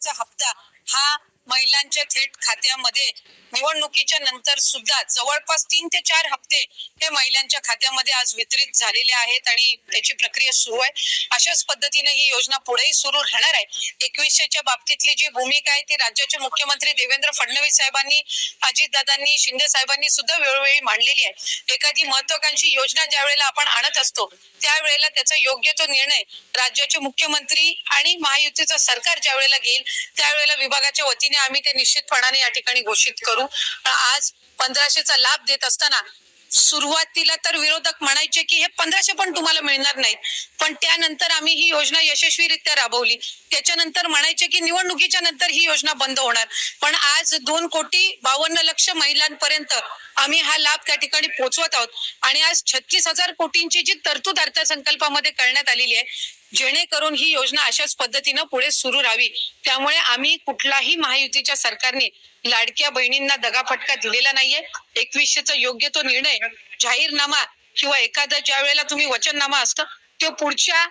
हप्ता हा महिलांच्या थेट खात्यामध्ये निवडणुकीच्या नंतर सुद्धा जवळपास 3 ते 4 हप्ते हे महिलांच्या खात्यामध्ये आज वितरित झालेले आहेत आणि त्याची प्रक्रिया सुरू आहे. अशाच पद्धतीने ही योजना पुढेही सुरू राहणार आहे. 2100च्या बाबतीतली जी भूमिका आहे ती राज्याचे मुख्यमंत्री देवेंद्र फडणवीस साहेबांनी, अजितदादांनी, शिंदे साहेबांनी सुद्धा वेळोवेळी मांडलेली आहे. एखादी महत्वाकांक्षी योजना ज्या वेळेला आपण आणत असतो त्यावेळेला त्याचा योग्य तो निर्णय राज्याचे मुख्यमंत्री आणि महायुतीचं सरकार ज्या वेळेला घेईल त्यावेळेला विभागाच्या वतीने आम्ही ते निश्चितपणाने या ठिकाणी घोषित करू. आज 1500चा लाभ देत असताना सुरुवातीला तर विरोधक म्हणायचे की हे 1500 पण तुम्हाला मिळणार नाहीत, पण त्यानंतर आम्ही ही योजना यशस्वीरित्या राबवली. त्याच्यानंतर म्हणायचे की निवडणुकीच्या नंतर ही योजना बंद होणार, पण आज 2,52,00,000 महिलांपर्यंत आम्ही हा लाभ त्या ठिकाणी पोहोचवत आहोत आणि आज 36,000 कोटींची जी तरतूद अर्थसंकल्पामध्ये करण्यात आलेली आहे जेणेकरून ही योजना अशाच पद्धतीनं पुढे सुरू राहावी. त्यामुळे आम्ही कुठलाही महायुतीच्या सरकारने लाडक्या बहिणींना दगाफटका दिलेला नाहीये. 2100चा योग्य तो निर्णय जाहीरनामा किंवा एखादा ज्या वेळेला तुम्ही वचननामा असतं तो पुढच्या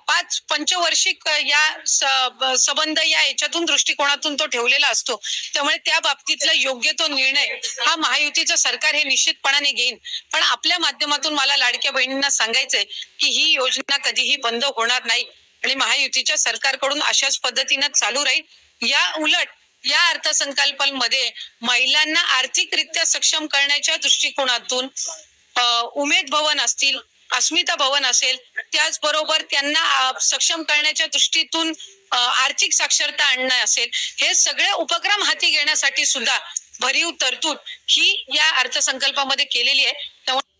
5 पंचवार्षिक या संबंध या याच्यातून दृष्टिकोनातून तो ठेवलेला असतो. त्यामुळे त्या बाबतीतला योग्य तो निर्णय हा महायुतीचं सरकार हे निश्चितपणाने घेईन. पण आपल्या माध्यमातून मला लाडक्या बहिणींना सांगायचंय की ही योजना कधीही बंद होणार नाही आणि महायुतीच्या सरकारकडून अशाच पद्धतीनं चालू राहील. या उलट या अर्थसंकल्पामध्ये महिलांना आर्थिकरित्या सक्षम करण्याच्या दृष्टिकोनातून उमेद भवन असतील, अस्मिता भवन असेल, त्याचबरोबर त्यांना सक्षम करण्याच्या दृष्टीतून आर्थिक साक्षरता आणणं असेल, हे सगळे उपक्रम हाती घेण्यासाठी सुद्धा भरीव तरतूद ही या अर्थसंकल्पामध्ये केलेली आहे. त्यामुळे